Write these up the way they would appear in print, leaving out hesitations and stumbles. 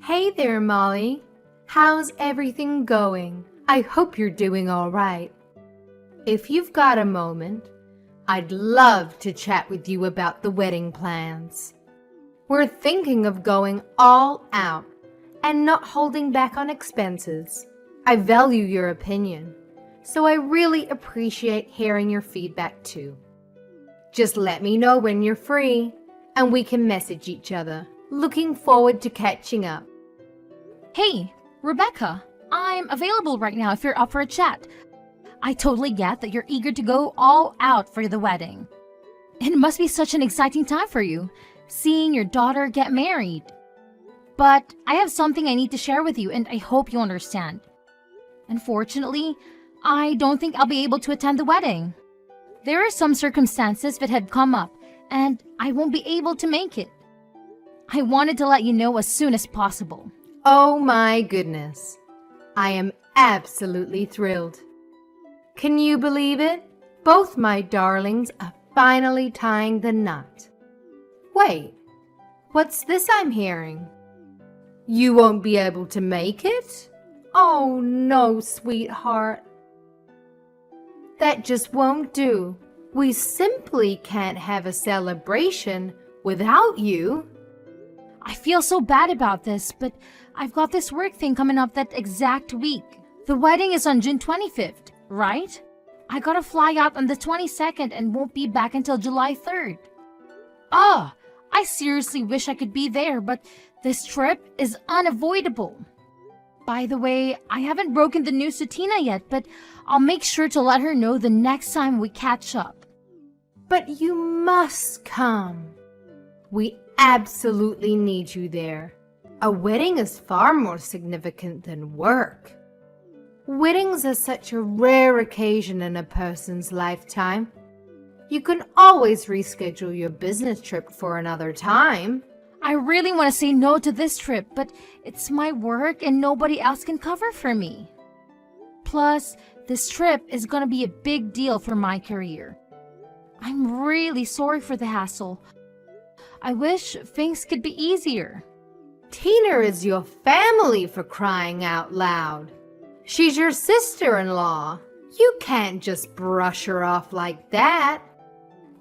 Hey there, Molly. How's everything going? I hope you're doing all right. If you've got a moment, I'd love to chat with you about the wedding plans. We're thinking of going all out and not holding back on expenses. I value your opinion, so I really appreciate hearing your feedback too. Just let me know when you're free, and we can message each other. Looking forward to catching up. Hey, Rebecca, I'm available right now if you're up for a chat. I totally get that you're eager to go all out for the wedding. It must be such an exciting time for you, seeing your daughter get married. But I have something I need to share with you, and I hope you understand. Unfortunately, I don't think I'll be able to attend the wedding. There are some circumstances that have come up, and I won't be able to make it. I wanted to let you know as soon as possible. Oh my goodness. I am absolutely thrilled. Can you believe it? Both my darlings are finally tying the knot. Wait, what's this I'm hearing? You won't be able to make it? Oh no, sweetheart. That just won't do. We simply can't have a celebration without you. I feel so bad about this, but I've got this work thing coming up that exact week. The wedding is on June 25th, right? I gotta fly out on the 22nd and won't be back until July 3rd. I seriously wish I could be there, but this trip is unavoidable. By the way, I haven't broken the news to Tina yet, but I'll make sure to let her know the next time we catch up. But you must come. We absolutely need you there. A wedding is far more significant than work. Weddings are such a rare occasion in a person's lifetime. You can always reschedule your business trip for another time. I really want to say no to this trip, but it's my work and nobody else can cover for me. Plus, this trip is going to be a big deal for my career. I'm really sorry for the hassle. I wish things could be easier. Tina is your family, for crying out loud. She's your sister-in-law. You can't just brush her off like that.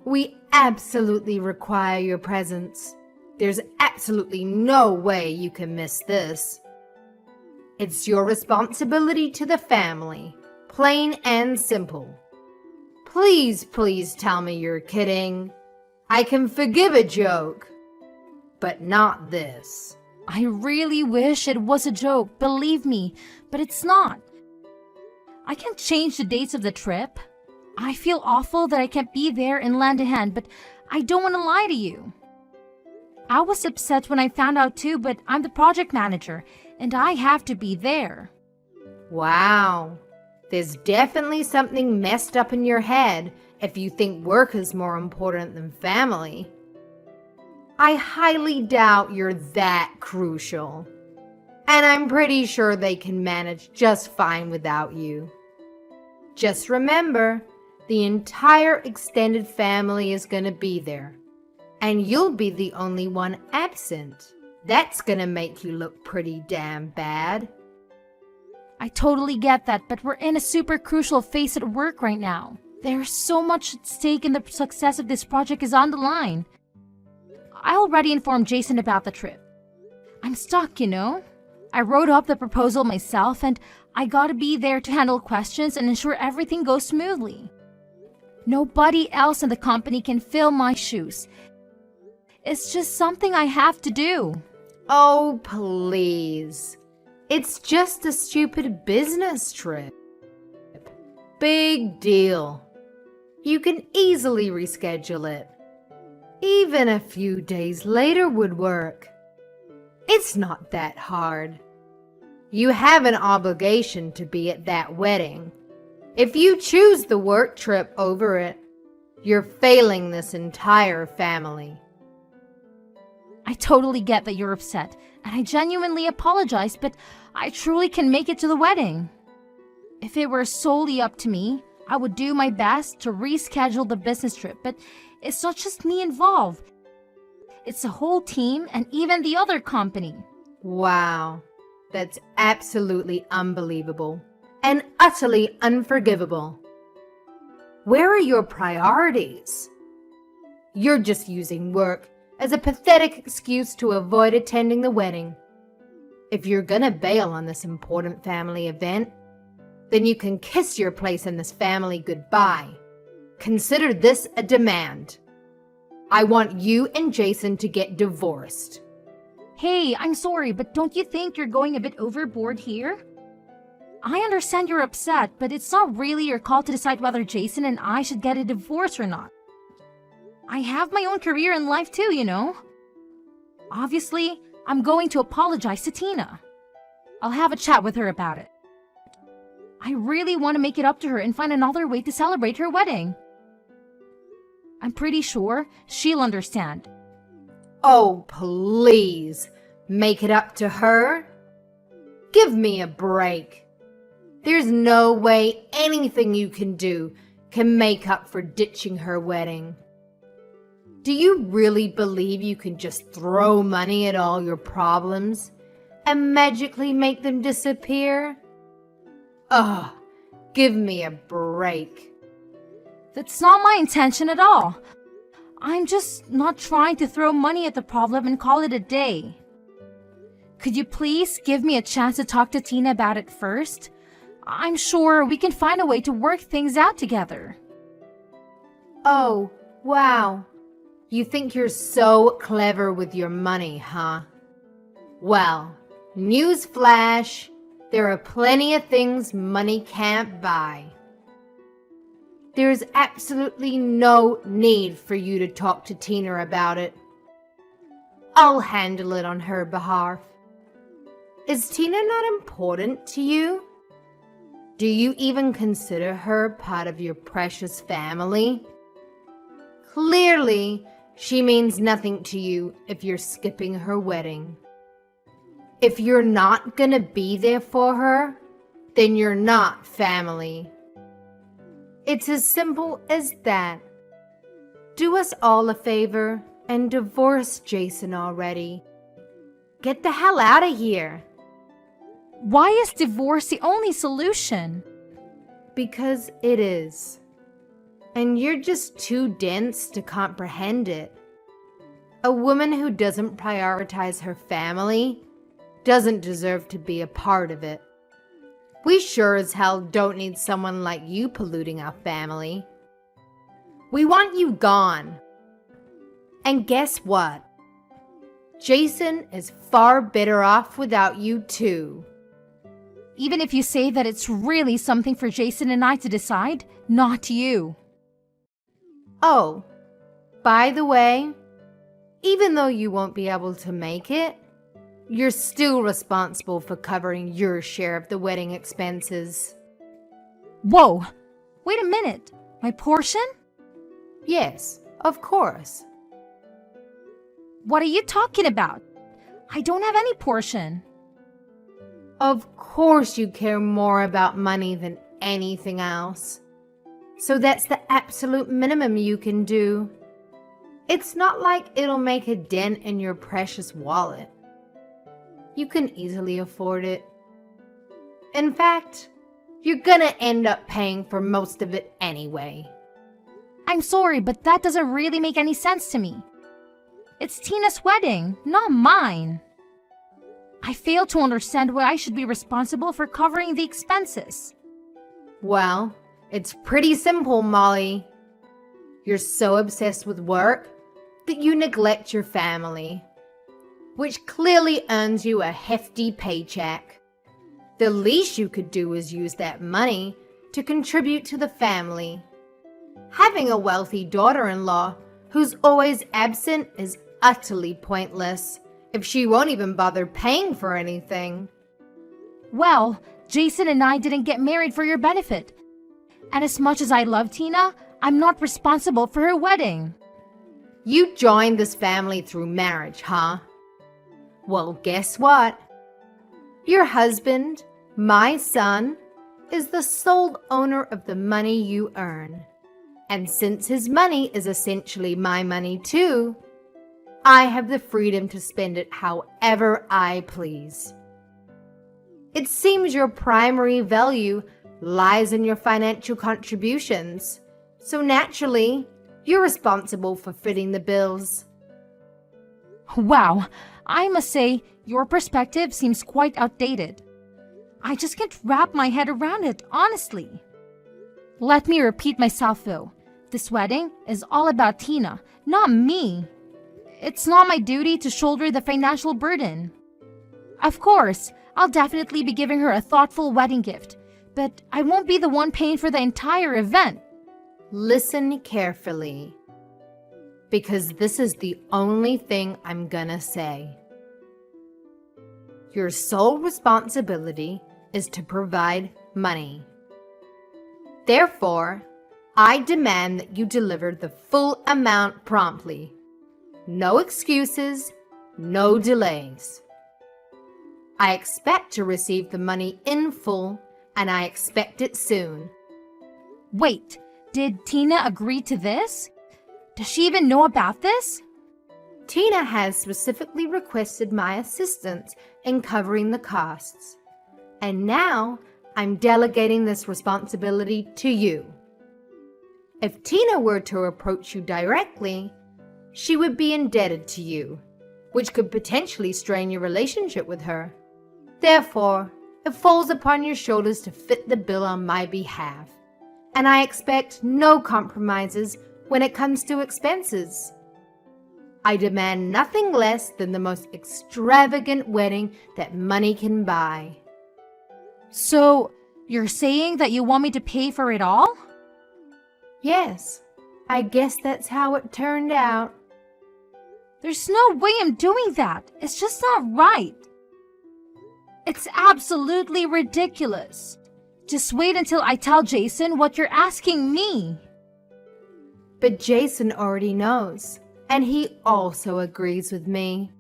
We absolutely require your presence. There's absolutely no way you can miss this. It's your responsibility to the family, plain and simple. Please, please tell me you're kidding. I can forgive a joke, but not this. I really wish it was a joke, believe me, but it's not. I can't change the dates of the trip. I feel awful that I can't be there and lend a hand, but I don't want to lie to you. I was upset when I found out too, but I'm the project manager, and I have to be there. Wow, there's definitely something messed up in your head if you think work is more important than family. I highly doubt you're that crucial. And I'm pretty sure they can manage just fine without you. Just remember, the entire extended family is going to be there. And you'll be the only one absent. That's going to make you look pretty damn bad. I totally get that, but we're in a super crucial phase at work right now. There's so much at stake and the success of this project is on the line. I already informed Jason about the trip. I'm stuck, you know? I wrote up the proposal myself and I gotta be there to handle questions and ensure everything goes smoothly. Nobody else in the company can fill my shoes. It's just something I have to do. Oh, please. It's just a stupid business trip. Big deal. You can easily reschedule it. Even a few days later would work. It's not that hard. You have an obligation to be at that wedding. If you choose the work trip over it, you're failing this entire family. I totally get that you're upset, and I genuinely apologize, but I truly can make it to the wedding. If it were solely up to me, I would do my best to reschedule the business trip, but it's not just me involved. It's the whole team and even the other company. Wow, that's absolutely unbelievable and utterly unforgivable. Where are your priorities? You're just using work as a pathetic excuse to avoid attending the wedding. If you're gonna bail on this important family event, then you can kiss your place in this family goodbye. Consider this a demand. I want you and Jason to get divorced. Hey, I'm sorry, but don't you think you're going a bit overboard here? I understand you're upset, but it's not really your call to decide whether Jason and I should get a divorce or not. I have my own career in life too, you know. Obviously, I'm going to apologize to Tina. I'll have a chat with her about it. I really want to make it up to her and find another way to celebrate her wedding. I'm pretty sure she'll understand. Oh, please, make it up to her? Give me a break. There's no way anything you can do can make up for ditching her wedding. Do you really believe you can just throw money at all your problems and magically make them disappear? Ugh, give me a break. That's not my intention at all. I'm just not trying to throw money at the problem and call it a day. Could you please give me a chance to talk to Tina about it first? I'm sure we can find a way to work things out together. Oh, wow. You think you're so clever with your money, huh? Well, newsflash, there are plenty of things money can't buy. There's absolutely no need for you to talk to Tina about it. I'll handle it on her behalf. Is Tina not important to you? Do you even consider her part of your precious family? Clearly, she means nothing to you if you're skipping her wedding. If you're not gonna be there for her, then you're not family. It's as simple as that. Do us all a favor and divorce Jason already. Get the hell out of here. Why is divorce the only solution? Because it is. And you're just too dense to comprehend it. A woman who doesn't prioritize her family doesn't deserve to be a part of it. We sure as hell don't need someone like you polluting our family. We want you gone. And guess what? Jason is far better off without you too. Even if you say that it's really something for Jason and I to decide, not you. Oh, by the way, even though you won't be able to make it, you're still responsible for covering your share of the wedding expenses. Whoa! Wait a minute. My portion? Yes, of course. What are you talking about? I don't have any portion. Of course you care more about money than anything else. So that's the absolute minimum you can do. It's not like it'll make a dent in your precious wallet. You can easily afford it. In fact, you're gonna end up paying for most of it anyway. I'm sorry, but that doesn't really make any sense to me. It's Tina's wedding, not mine. I fail to understand why I should be responsible for covering the expenses. Well, it's pretty simple, Molly. You're so obsessed with work that you neglect your family, which clearly earns you a hefty paycheck. The least you could do is use that money to contribute to the family. Having a wealthy daughter-in-law who's always absent is utterly pointless if she won't even bother paying for anything. Well, Jason and I didn't get married for your benefit. And as much as I love Tina, I'm not responsible for her wedding. You joined this family through marriage, huh? Well, guess what? Your husband, my son, is the sole owner of the money you earn. And since his money is essentially my money too, I have the freedom to spend it however I please. It seems your primary value lies in your financial contributions, so naturally, you're responsible for footing the bills. Wow, I must say, your perspective seems quite outdated. I just can't wrap my head around it, honestly. Let me repeat myself though. This wedding is all about Tina, not me. It's not my duty to shoulder the financial burden. Of course, I'll definitely be giving her a thoughtful wedding gift, but I won't be the one paying for the entire event. Listen carefully, because this is the only thing I'm gonna say. Your sole responsibility is to provide money. Therefore, I demand that you deliver the full amount promptly. No excuses, no delays. I expect to receive the money in full, and I expect it soon. Wait, did Tina agree to this? Does she even know about this? Tina has specifically requested my assistance in covering the costs, and now I'm delegating this responsibility to you. If Tina were to approach you directly, she would be indebted to you, which could potentially strain your relationship with her. Therefore, it falls upon your shoulders to fit the bill on my behalf, and I expect no compromises when it comes to expenses. I demand nothing less than the most extravagant wedding that money can buy. So, you're saying that you want me to pay for it all? Yes, I guess that's how it turned out. There's no way I'm doing that. It's just not right. It's absolutely ridiculous. Just wait until I tell Jason what you're asking me. But Jason already knows, and he also agrees with me.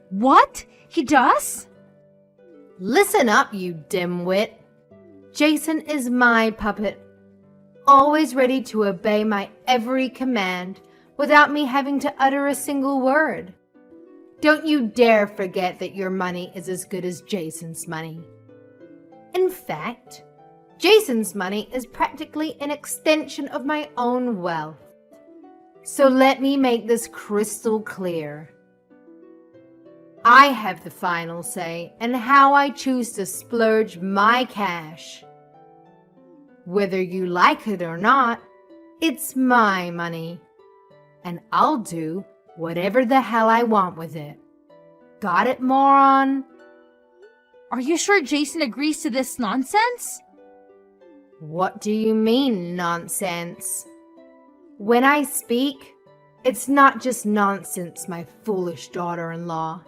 What? He does? Listen up, you dimwit. Jason is my puppet, always ready to obey my every command without me having to utter a single word. Don't you dare forget that your money is as good as Jason's money. In fact, Jason's money is practically an extension of my own wealth. So let me make this crystal clear. I have the final say in how I choose to splurge my cash. Whether you like it or not, it's my money, and I'll do whatever the hell I want with it. Got it, moron? Are you sure Jason agrees to this nonsense? What do you mean, nonsense? When I speak, it's not just nonsense, my foolish daughter-in-law.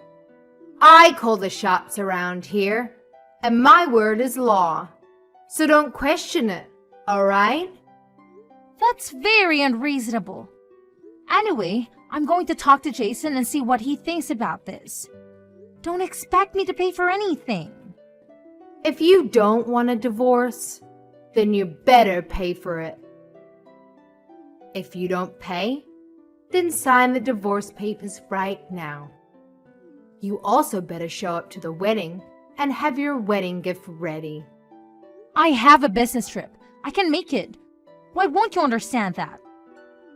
I call the shots around here, and my word is law. So don't question it, all right? That's very unreasonable. Anyway, I'm going to talk to Jason and see what he thinks about this. Don't expect me to pay for anything. If you don't want a divorce, then you better pay for it. If you don't pay, then sign the divorce papers right now. You also better show up to the wedding and have your wedding gift ready. I have a business trip. I can make it. Why won't you understand that?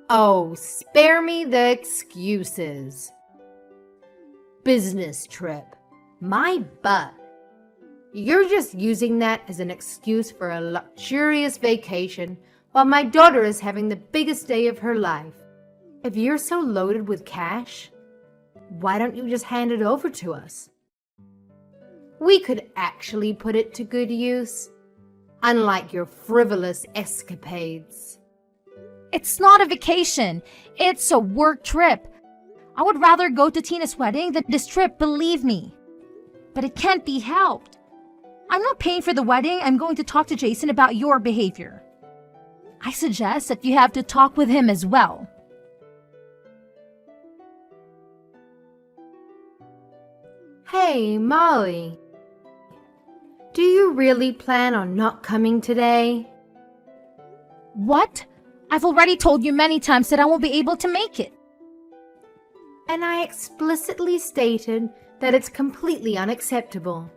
Oh, spare me the excuses. Business trip. My butt. You're just using that as an excuse for a luxurious vacation while my daughter is having the biggest day of her life. If you're so loaded with cash, why don't you just hand it over to us? We could actually put it to good use, unlike your frivolous escapades. It's not a vacation. It's a work trip. I would rather go to Tina's wedding than this trip, believe me. But it can't be helped. I'm not paying for the wedding. I'm going to talk to Jason about your behavior. I suggest that you have to talk with him as well. Hey, Molly. Do you really plan on not coming today? What? I've already told you many times that I won't be able to make it. and I explicitly stated that it's completely unacceptable.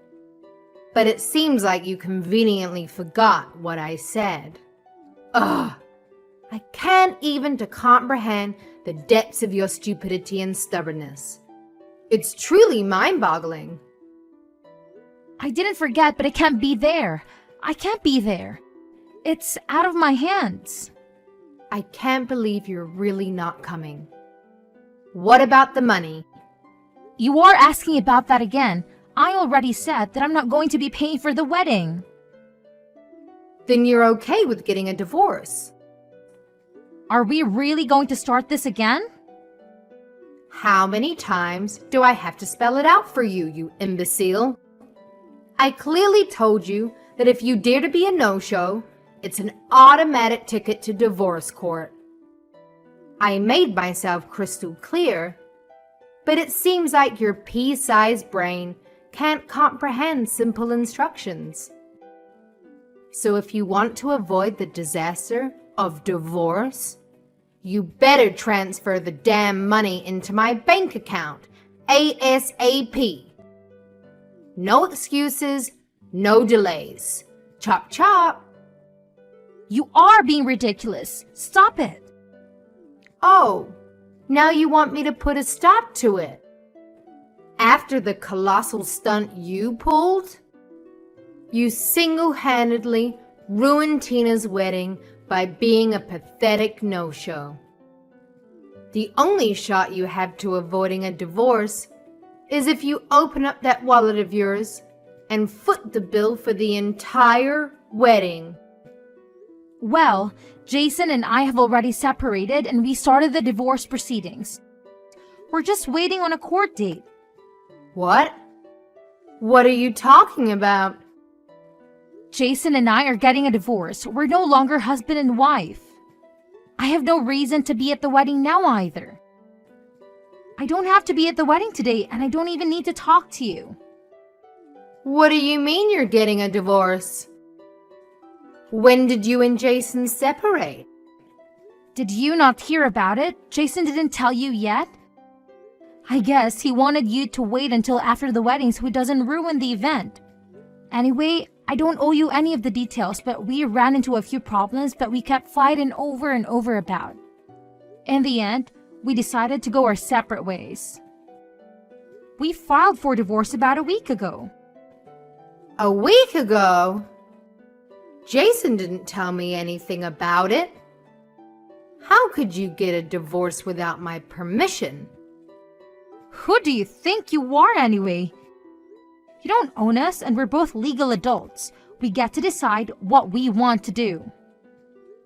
But it seems like you conveniently forgot what I said. Ugh! I can't even to comprehend the depths of your stupidity and stubbornness. It's truly mind-boggling. I didn't forget, but I can't be there. I can't be there. It's out of my hands. I can't believe you're really not coming. What about the money? You are asking about that again. I already said that I'm not going to be paying for the wedding. Then you're okay with getting a divorce. Are we really going to start this again? How many times do I have to spell it out for you, you imbecile? I clearly told you that if you dare to be a no-show, it's an automatic ticket to divorce court. I made myself crystal clear, but it seems like your pea-sized brain can't comprehend simple instructions. So if you want to avoid the disaster of divorce, you better transfer the damn money into my bank account, ASAP. No excuses, no delays. Chop chop. You are being ridiculous. Stop it. Oh, now you want me to put a stop to it? After the colossal stunt you pulled? You single-handedly ruined Tina's wedding by being a pathetic no-show. The only shot you have to avoiding a divorce is if you open up that wallet of yours and foot the bill for the entire wedding. Well, Jason and I have already separated and we started the divorce proceedings. We're just waiting on a court date. What? What are you talking about? Jason and I are getting a divorce. We're no longer husband and wife. I have no reason to be at the wedding now either. I don't have to be at the wedding today, and I don't even need to talk to you. What do you mean you're getting a divorce? When did you and Jason separate? Did you not hear about it? Jason didn't tell you yet? I guess he wanted you to wait until after the wedding so he doesn't ruin the event. Anyway, I don't owe you any of the details, but we ran into a few problems that we kept fighting over and over about. In the end, we decided to go our separate ways. We filed for divorce about a week ago. A week ago? Jason didn't tell me anything about it. How could you get a divorce without my permission? Who do you think you are anyway? You don't own us, and we're both legal adults. We get to decide what we want to do.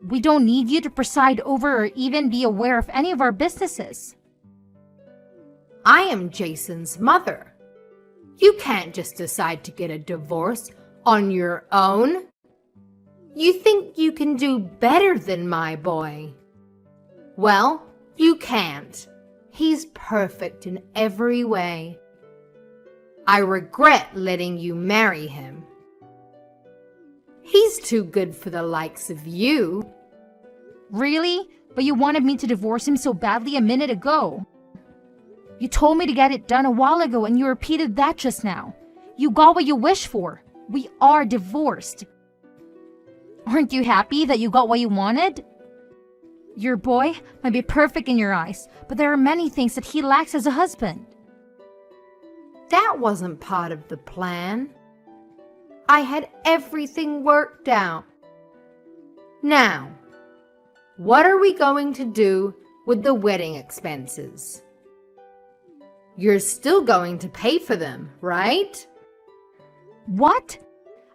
We don't need you to preside over or even be aware of any of our businesses. I am Jason's mother. You can't just decide to get a divorce on your own. You think you can do better than my boy? Well, you can't. He's perfect in every way. I regret letting you marry him. He's too good for the likes of you. Really? But you wanted me to divorce him so badly a minute ago. You told me to get it done a while ago and you repeated that just now. You got what you wished for. We are divorced. Aren't you happy that you got what you wanted? Your boy might be perfect in your eyes, but there are many things that he lacks as a husband. That wasn't part of the plan. I had everything worked out. Now, what are we going to do with the wedding expenses? You're still going to pay for them, right? What?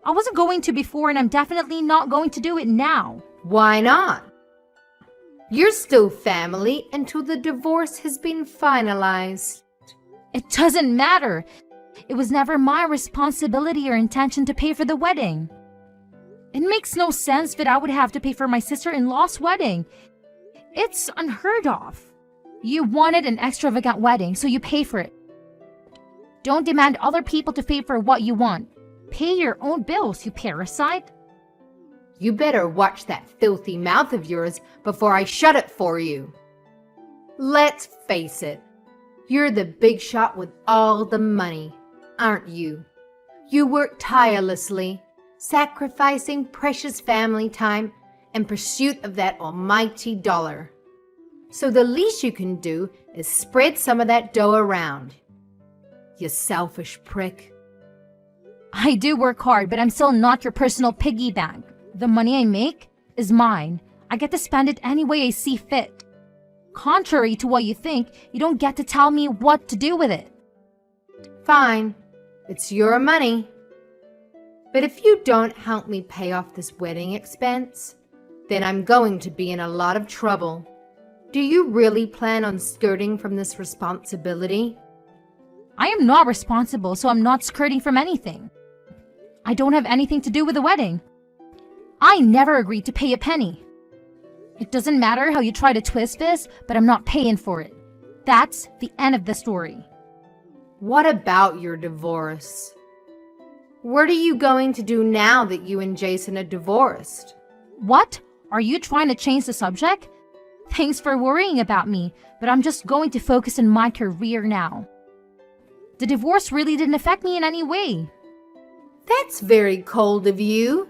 I wasn't going to before, and I'm definitely not going to do it now. Why not? You're still family until the divorce has been finalized. It doesn't matter. It was never my responsibility or intention to pay for the wedding. It makes no sense that I would have to pay for my sister-in-law's wedding. It's unheard of. You wanted an extravagant wedding, so you pay for it. Don't demand other people to pay for what you want. Pay your own bills, you parasite. You better watch that filthy mouth of yours before I shut it for you. Let's face it, You're the big shot with all the money, aren't you? You work tirelessly, sacrificing precious family time in pursuit of that almighty dollar. So the least you can do is spread some of that dough around. You selfish prick. I do work hard, but I'm still not your personal piggy bank. The money I make is mine. I get to spend it any way I see fit. Contrary to what you think, you don't get to tell me what to do with it. Fine, it's your money. But if you don't help me pay off this wedding expense, then I'm going to be in a lot of trouble. Do you really plan on skirting from this responsibility? I am not responsible, so I'm not skirting from anything. I don't have anything to do with the wedding. I never agreed to pay a penny. It doesn't matter how you try to twist this, but I'm not paying for it. That's the end of the story. What about your divorce? What are you going to do now that you and Jason are divorced? What? Are you trying to change the subject? Thanks for worrying about me, but I'm just going to focus on my career now. The divorce really didn't affect me in any way. That's very cold of you.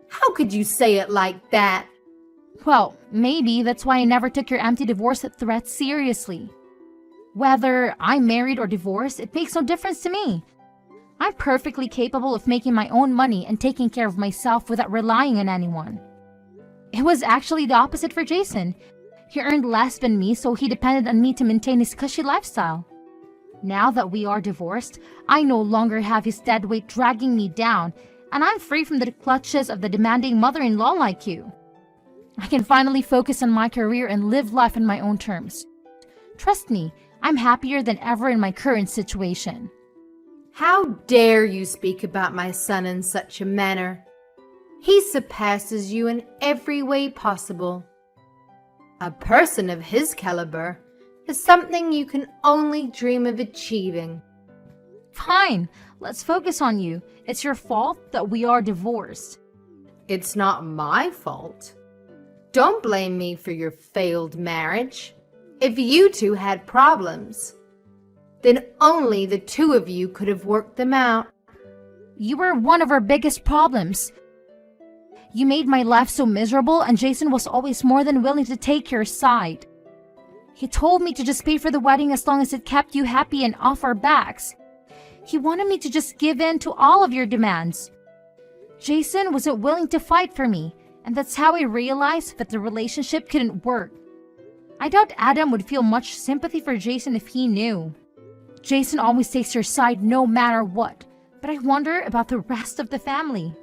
How could you say it like that? Well, maybe that's why I never took your empty divorce threat seriously. Whether I'm married or divorced, it makes no difference to me. I'm perfectly capable of making my own money and taking care of myself without relying on anyone. It was actually the opposite for Jason. He earned less than me, so he depended on me to maintain his cushy lifestyle. Now that we are divorced, I no longer have his dead weight dragging me down, and I'm free from the clutches of the demanding mother-in-law like you. I can finally focus on my career and live life on my own terms. Trust me, I'm happier than ever in my current situation. How dare you speak about my son in such a manner? He surpasses you in every way possible. A person of his caliber is something you can only dream of achieving. Fine, let's focus on you. It's your fault that we are divorced. It's not my fault. Don't blame me for your failed marriage. If you two had problems, then only the two of you could have worked them out. You were one of our biggest problems. You made my life so miserable, and Jason was always more than willing to take your side. He told me to just pay for the wedding as long as it kept you happy and off our backs. He wanted me to just give in to all of your demands. Jason wasn't willing to fight for me, and that's how I realized that the relationship couldn't work. I doubt Adam would feel much sympathy for Jason if he knew. Jason always takes your side no matter what, but I wonder about the rest of the family.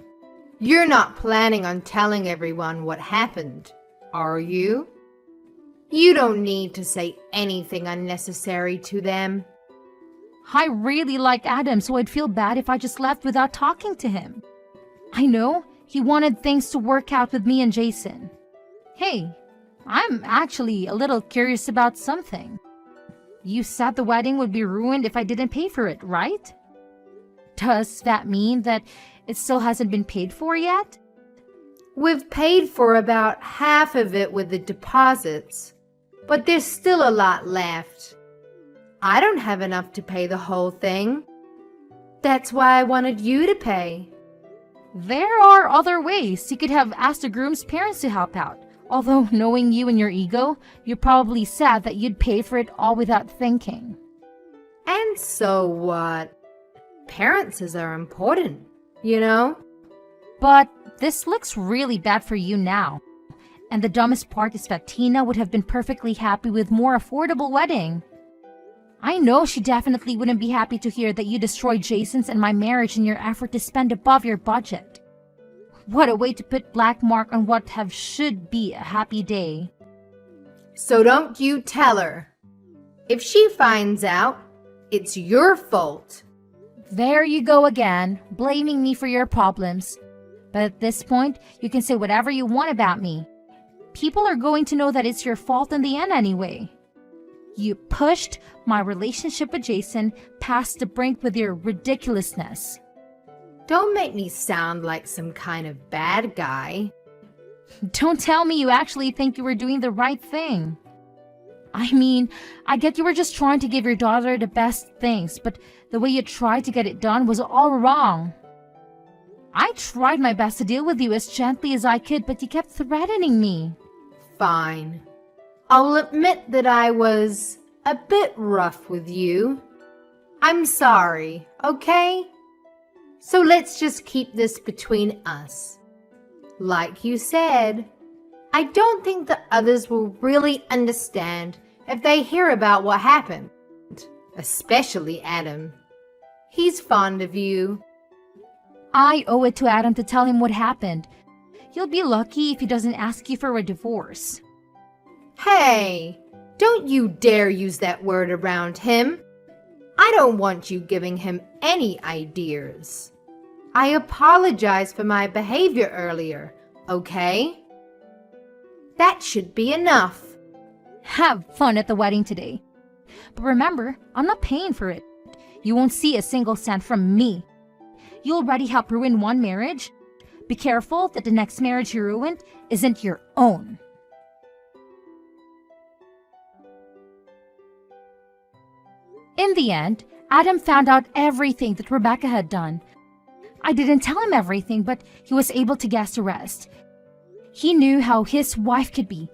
You're not planning on telling everyone what happened, are you? You don't need to say anything unnecessary to them. I really like Adam, so I'd feel bad if I just left without talking to him. I know he wanted things to work out with me and Jason. Hey, I'm actually a little curious about something. You said the wedding would be ruined if I didn't pay for it, right? Does that mean that it still hasn't been paid for yet? We've paid for about half of it with the deposits, but there's still a lot left. I don't have enough to pay the whole thing. That's why I wanted you to pay. There are other ways. You could have asked the groom's parents to help out. Although, knowing you and your ego, you probably said that you'd pay for it all without thinking. And so what? Parents are important, you know? But this looks really bad for you now. And the dumbest part is that Tina would have been perfectly happy with more affordable wedding. I know she definitely wouldn't be happy to hear that you destroyed Jason's and my marriage in your effort to spend above your budget. What a way to put black mark on what should be a happy day. So don't you tell her. If she finds out, it's your fault. There you go again, blaming me for your problems. But at this point, you can say whatever you want about me. People are going to know that it's your fault in the end anyway. You pushed my relationship with Jason past the brink with your ridiculousness. Don't make me sound like some kind of bad guy. Don't tell me you actually think you were doing the right thing. I mean, I get you were just trying to give your daughter the best things, but the way you tried to get it done was all wrong. I tried my best to deal with you as gently as I could, but you kept threatening me. Fine. I'll admit that I was a bit rough with you. I'm sorry, okay? So let's just keep this between us. Like you said, I don't think the others will really understand if they hear about what happened, especially Adam. He's fond of you. I owe it to Adam to tell him what happened. You'll be lucky if he doesn't ask you for a divorce. Hey, don't you dare use that word around him. I don't want you giving him any ideas. I apologize for my behavior earlier, okay? That should be enough. Have fun at the wedding today. But remember, I'm not paying for it. You won't see a single cent from me. You already helped ruin one marriage. Be careful that the next marriage you ruined isn't your own. In the end, Adam found out everything that Rebecca had done. I didn't tell him everything, but he was able to guess the rest. He knew how his wife could be.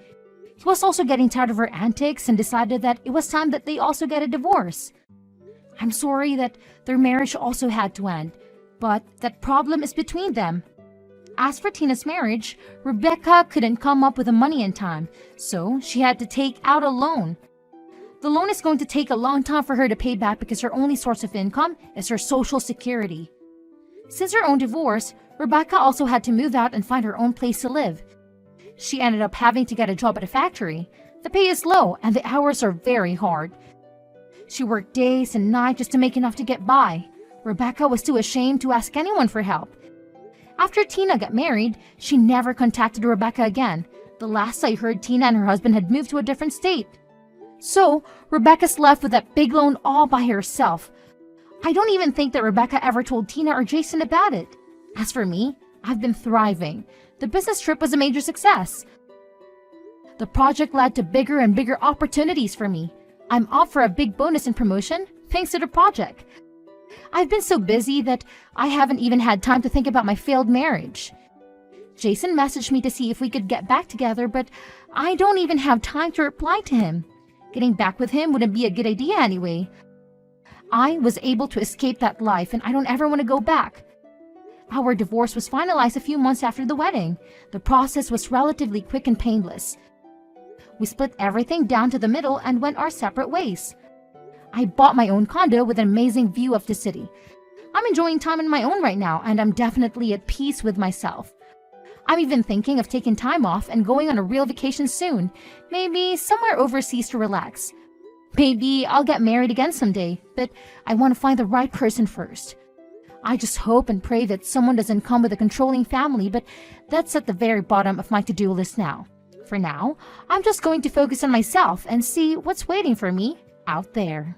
He was also getting tired of her antics and decided that it was time that they also get a divorce. I'm sorry that their marriage also had to end, but that problem is between them. As for Tina's marriage, Rebecca couldn't come up with the money in time, so she had to take out a loan. The loan is going to take a long time for her to pay back because her only source of income is her Social Security. Since her own divorce, Rebecca also had to move out and find her own place to live. She ended up having to get a job at a factory. The pay is low and the hours are very hard. She worked days and nights just to make enough to get by. Rebecca was too ashamed to ask anyone for help. After Tina got married, she never contacted Rebecca again. The last I heard, Tina and her husband had moved to a different state. So, Rebecca's left with that big loan all by herself. I don't even think that Rebecca ever told Tina or Jason about it. As for me, I've been thriving. The business trip was a major success. The project led to bigger and bigger opportunities for me. I'm up for a big bonus and promotion thanks to the project. I've been so busy that I haven't even had time to think about my failed marriage. Jason messaged me to see if we could get back together, but I don't even have time to reply to him. Getting back with him wouldn't be a good idea anyway. I was able to escape that life and I don't ever want to go back. Our divorce was finalized a few months after the wedding. The process was relatively quick and painless. We split everything down to the middle and went our separate ways. I bought my own condo with an amazing view of the city. I'm enjoying time on my own right now and I'm definitely at peace with myself. I'm even thinking of taking time off and going on a real vacation soon, maybe somewhere overseas to relax. Maybe I'll get married again someday, but I want to find the right person first. I just hope and pray that someone doesn't come with a controlling family, but that's at the very bottom of my to-do list now. For now, I'm just going to focus on myself and see what's waiting for me out there.